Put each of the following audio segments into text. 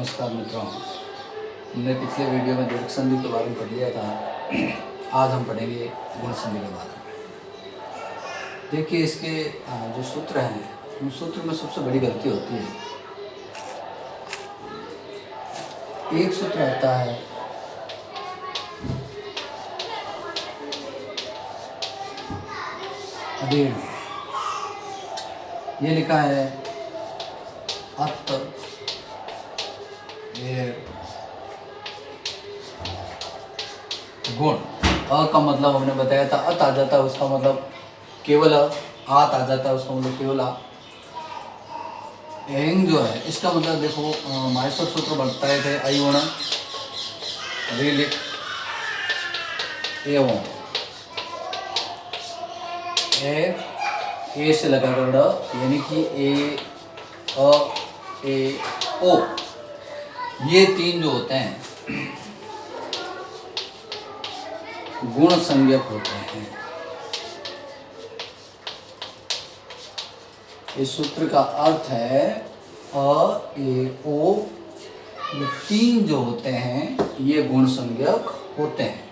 नमस्कार मित्रों, हमने पिछले वीडियो में दीर्घ संधि के बारे में पढ़ लिया था। आज हम पढ़ेंगे गुण संधि के बारे में। देखिए, इसके जो सूत्र हैं उन सूत्र में सबसे बड़ी गलती होती है। एक सूत्र आता है अधेड़, ये लिखा है अत गुण। अ का मतलब हमने बताया था अत आ जाता है, उसका मतलब केवल आत आ जाता है, उसका मतलब केवल आ। एंग जो है इसका मतलब देखो, माहेश्वर सूत्र बनता है थे अयुण रिलिक एवं ए से लगाकर ड, यानी कि ए अ ए ओ, ये तीन जो होते हैं गुण संज्ञक होते हैं। इस सूत्र का अर्थ है अ ए ओ, ये तीन जो होते हैं ये गुण संज्ञक होते हैं।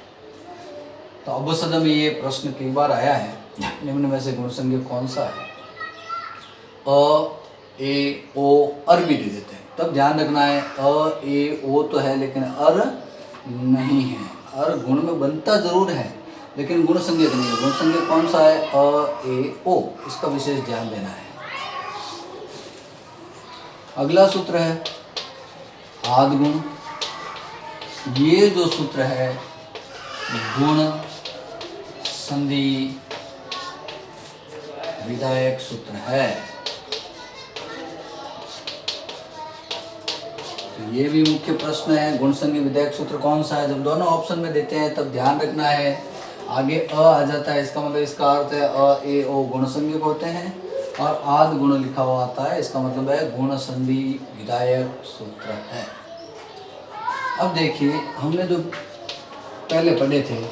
तो अब सदा में ये प्रश्न कई बार आया है, निम्न में से गुण संज्ञक कौन सा है? अ ए ओ अर भी दे देते हैं, तब ध्यान रखना है अ ए ओ तो है लेकिन अर नहीं है। अर गुण में बनता जरूर है लेकिन गुण संज्ञक नहीं है। गुण संज्ञक कौन सा है? अ ए ओ, इसका विशेष ध्यान देना है। अगला सूत्र है आद गुण। ये जो सूत्र है गुण संधि विधायक सूत्र है। तो ये भी मुख्य प्रश्न है, गुण संधि विधायक सूत्र कौन सा है? जब दोनों ऑप्शन में देते हैं तब ध्यान रखना है आगे अ आ जाता है, इसका मतलब इसका अर्थ है अ ए ओ गुण संज्ञक होते हैं, और आद गुण लिखा हुआ आता है, इसका मतलब है गुण संधि विधायक सूत्र है। अब देखिए, हमने जो पहले पढ़े थे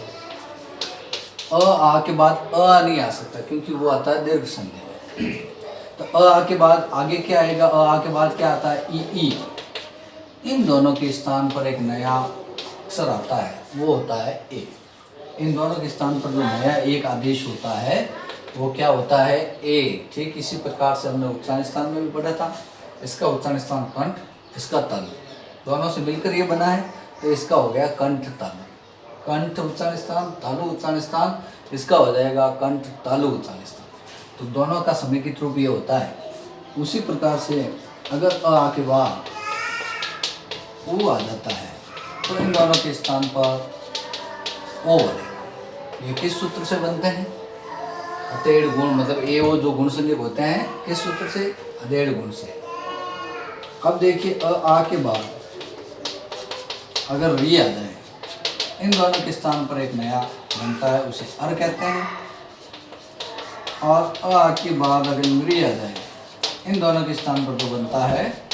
अ आ के बाद अ नहीं आ सकता क्योंकि वो आता है दीर्घ संधि में। तो अ आ के बाद आगे क्या आएगा? अ आ के बाद क्या आता है? ई। इन दोनों के स्थान पर एक नया अक्षर आता है, वो होता है ए। इन दोनों के स्थान पर जो नया एक आदेश होता है वो क्या होता है? ए। ठीक इसी प्रकार से हमने उच्चारण स्थान में भी पढ़ा था। इसका उच्चारण स्थान कंठ, इसका तल, दोनों से मिलकर ये बना है, तो इसका हो गया कंठ तल। कंठ उच्चारण स्थान, तालु उच्चारण स्थान, इसका हो जाएगा कंठ तालु उच्चारण स्थान। तो दोनों का समेकित रूप ये होता है। उसी प्रकार से अगर अ के बाद ऊ आ जाता है तो इन दोनों के स्थान पर ओ बनेगा। ये किस सूत्र से बनते हैं? अधेड़ गुण, मतलब ए ओ जो गुण संज्ञक होते हैं किस सूत्र से? अधेड़ गुण से। अब देखिए, अ आ के बाद अगर री आ जाए, इन दोनों के स्थान पर एक नया बनता है, उसे अर कहते हैं। और अ आ के बाद अगर री आ जाए, इन दोनों के स्थान पर जो बनता है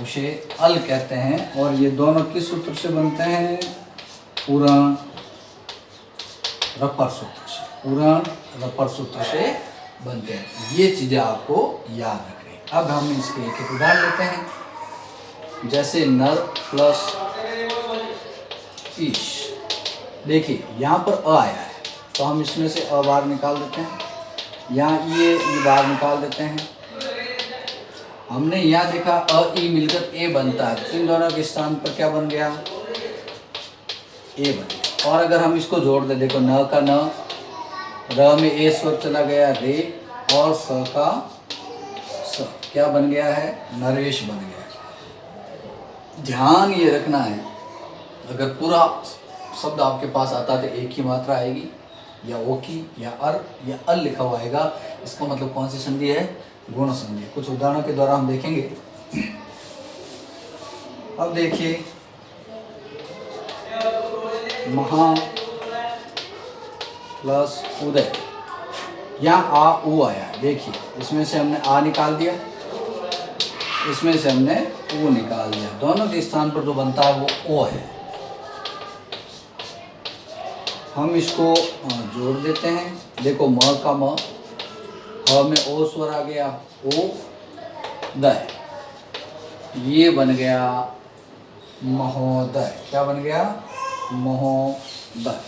उसे अल कहते हैं। और ये दोनों किस सूत्र से बनते हैं? पूर्ण रपर सूत्र से। पूर्ण रपर सूत्र से बनते हैं। ये चीजें आपको याद रखनी। अब हम इसके एक एक उदाहरण लेते हैं, जैसे नर प्लस ईश। देखिए, यहाँ पर अ आया है तो हम इसमें से अ बाहर निकाल देते हैं, यहाँ ये बाहर निकाल देते हैं। हमने यहाँ देखा अ ई मिलकर ए बनता है, तो इन दोनों के स्थान पर क्या बन गया? ए बन गया। और अगर हम इसको जोड़ दे, देखो न का न, र में ए स्वर चला गया रे, और स का स, क्या बन गया है? नरेश बन गया। ध्यान ये रखना है, अगर पूरा शब्द आपके पास आता है तो एक ही मात्रा आएगी, या ओ की, या अर, या अल लिखा हुआ आएगा, इसका मतलब कौन सी संधि है? गुण संधि। कुछ उदाहरणों के द्वारा हम देखेंगे। अब देखिए, महा प्लस उदय, यहाँ आ ऊ आया। देखिए, इसमें से हमने आ निकाल दिया, इसमें से हमने ऊ निकाल दिया। दोनों के स्थान पर जो बनता है वो ओ है। हम इसको जोड़ देते हैं। देखो, म का म, ह में ओ स्वर आ गया, ओ द, ये बन गया महोदय, क्या बन गया? महोदय।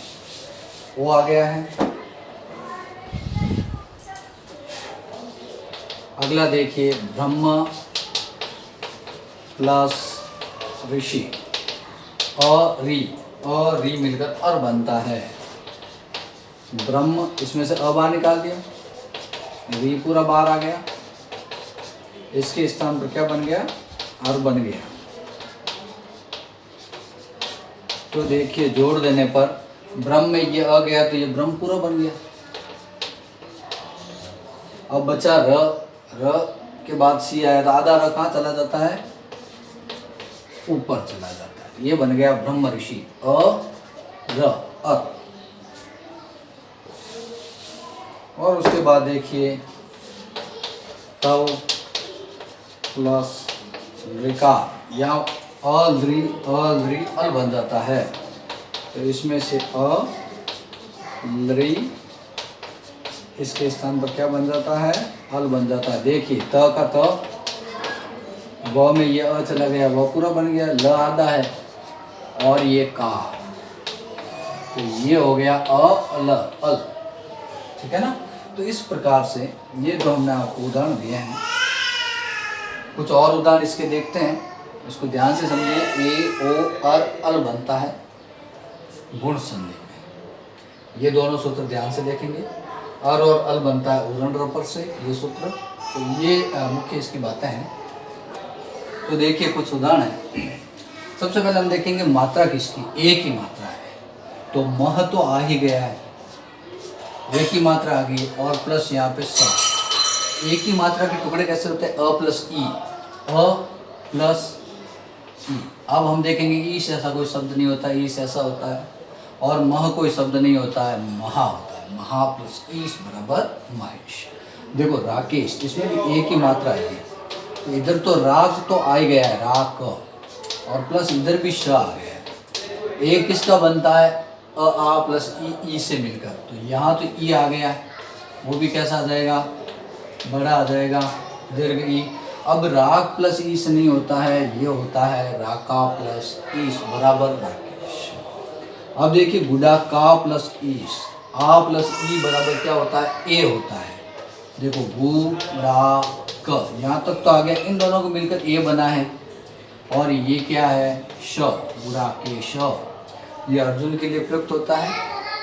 वो आ गया है। अगला देखिए, ब्रह्म प्लस ऋषि, री मिलकर अर बनता है। ब्रह्म, इसमें से अ बाहर निकाल दिया, री पूरा बाहर आ गया, इसके स्थान पर क्या बन गया? अर बन गया। तो देखिए जोड़ देने पर ब्रह्म में ये आ गया तो ये ब्रह्म पूरा बन गया। अब बचा र के बाद सी आया तो आधा र कहाँ चला जाता है? ऊपर चला जाता है। ये बन गया ब्रह्म ऋषि, अ र अर। और उसके बाद देखिए तव प्लस ऋकार, यहाँ अल्द्री अल बन जाता है। तो इसमें से लृ, इसके स्थान पर क्या बन जाता है? अल बन जाता है। देखिए त का त, व में ये अ चला गया, वह पूरा बन गया, ल आधा है और ये का, तो ये हो गया अल अल। ठीक है ना? तो इस प्रकार से ये जो हमने आपको उदाहरण दिए हैं, कुछ और उदाहरण इसके देखते हैं, इसको ध्यान से समझिए। ए ओ अर अल बनता है गुण संधि में, ये दोनों सूत्र ध्यान से देखेंगे। अर और अल बनता है उदंड रपर से, ये सूत्र। तो ये मुख्य इसकी बातें हैं। तो देखिए कुछ उदाहरण है। सबसे पहले हम देखेंगे मात्रा किसकी? ए की मात्रा है, तो मह तो आ ही गया है, ए की मात्रा आ गई और प्लस यहाँ पे स। ए की मात्रा के टुकड़े कैसे होते हैं? अ प्लस ई, अ प्लस ई। अब हम देखेंगे ई से ऐसा कोई शब्द नहीं होता, ई से ऐसा होता है, और मह कोई शब्द नहीं होता है, महा होता है। महा प्लस ईश बराबर महेश। देखो राकेश, इसमें भी ए की मात्रा है, तो इधर तो राग तो आ ही गया है, राग और प्लस इधर भी श आ गया है। ए किसका बनता है? अ आ प्लस ई से मिलकर, तो यहाँ तो ई आ गया है, वो भी कैसा आ जाएगा? बड़ा आ जाएगा, दीर्घ ई। अब राग प्लस ईस नहीं होता है, ये होता है राका प्लस ईस बराबर राकेश। अब देखिए गुडा का प्लस ईस, आ प्लस ई बराबर क्या होता है? ए होता है। देखो गुडा क, यहाँ तक तो आ गया, इन दोनों को मिलकर ए बना है, और ये क्या है? श, गुडा के श। ये अर्जुन के लिए प्रयुक्त होता है,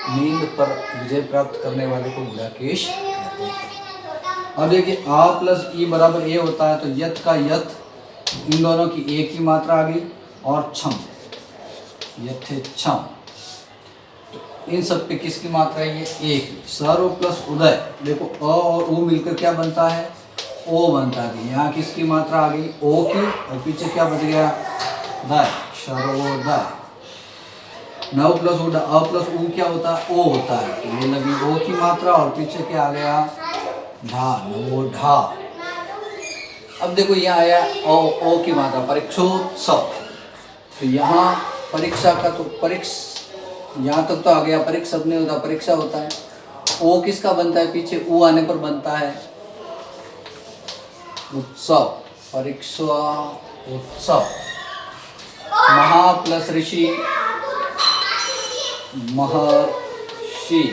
नींद पर विजय प्राप्त करने वाले को गुडाकेश कहते हैं। अब देखिए आ प्लस ई बराबर ए होता है, तो यत का यत, इन दोनों की ए की मात्रा आ गई, और छम, यथेच्छम, इन सब पे किसकी मात्रा है? ये ए की। सर्व प्लस उदय, देखो अ और उ मिलकर क्या बनता है? ओ बनता है। यहाँ किसकी मात्रा आ गई? ओ की, और पीछे क्या बच गया? दय, सर्वोदय। नव प्लस उड, अ प्लस उ क्या होता है? ओ होता है, तो ये लगी ओ की मात्रा, और पीछे क्या आ गया? ढा, नवोढा। अब देखो यहाँ आया ओ की मात्रा, परीक्षोत्सव, तो यहाँ परीक्षा का तो यहाँ तक तो आ गया, परीक्षा नहीं होता, परीक्षा होता है। ओ किसका बनता है? पीछे ऊ आने पर बनता है उत्सव, परीक्षा उत्सव। महा प्लस ऋषि, महर्षि,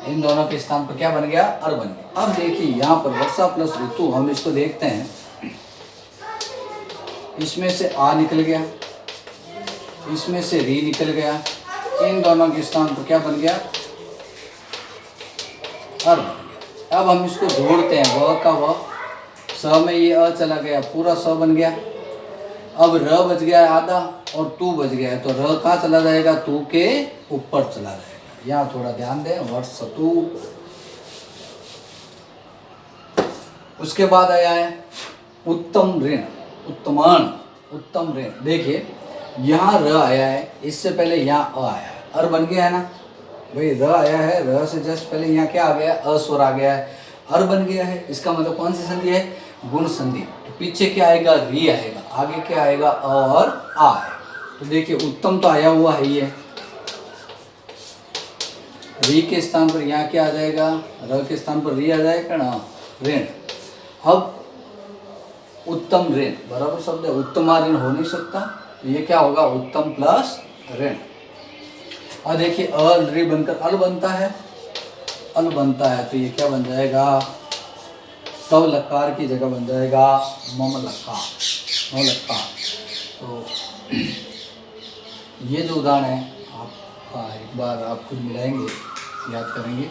इन दोनों के स्थान पर क्या बन गया? अर बन गया। अब देखिए यहाँ पर वर्षा प्लस ऋतु, हम इसको देखते हैं, इसमें से आ निकल गया, इसमें से री निकल गया, इन दोनों के स्थान पर क्या बन गया? अर बन गया। अब हम इसको जोड़ते हैं, व का व, स में ये अ चला गया, पूरा स बन गया। अब र बच गया है आधा, और तू बच गया है, तो र कहाँ चला जाएगा? तू के ऊपर चला जाएगा। यहाँ थोड़ा ध्यान दें, वर्षतु। उसके बाद आया है उत्तम ऋण, उत्तमान, उत्तम ऋण। देखिए यहाँ र आया है, इससे पहले यहाँ अ आया है, अर बन गया है ना भाई। र आया है, र से जस्ट पहले यहाँ क्या आ गया? अ स्वर आ गया है, अर बन गया है। इसका मतलब कौन सी संधि है? गुण संधि। तो पीछे क्या आएगा? री आएगा, आगे क्या आएगा? अ और आ आएगा। तो देखिए उत्तम तो आया हुआ है, ये री के स्थान पर यहाँ क्या आ जाएगा? र के स्थान पर री आ जाएगा ना, ऋण। अब उत्तम ऋण बराबर शब्द है, उत्तमा ऋण हो नहीं सकता, तो ये क्या होगा, उत्तम प्लस ऋण। और देखिए अ ऋ बनकर अल बनता है, अल बनता है, तो ये क्या बन जाएगा, तव लकार की जगह बन जाएगा मम लकार, मम लकार। तो ये जो उदाहरण है आप एक बार आप खुद मिलाएंगे, याद करेंगे,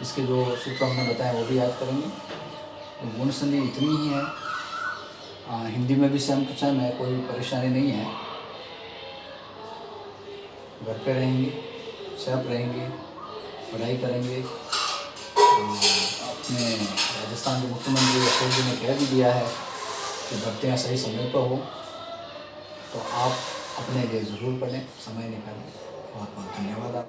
इसके जो सूत्र हमने बताए वो भी याद करेंगे। तो गुण संधि इतनी ही है, हिंदी में भी सेम टू सेम है, कोई परेशानी नहीं है। घर पे रहेंगे, सेफ रहेंगे, पढ़ाई करेंगे। अपने राजस्थान के मुख्यमंत्री अशोक जी ने कह भी दिया है कि भर्तियाँ सही समय पर हो, तो आप अपने लिए ज़रूर पढ़ें, समय निकालें। बहुत बहुत धन्यवाद आप।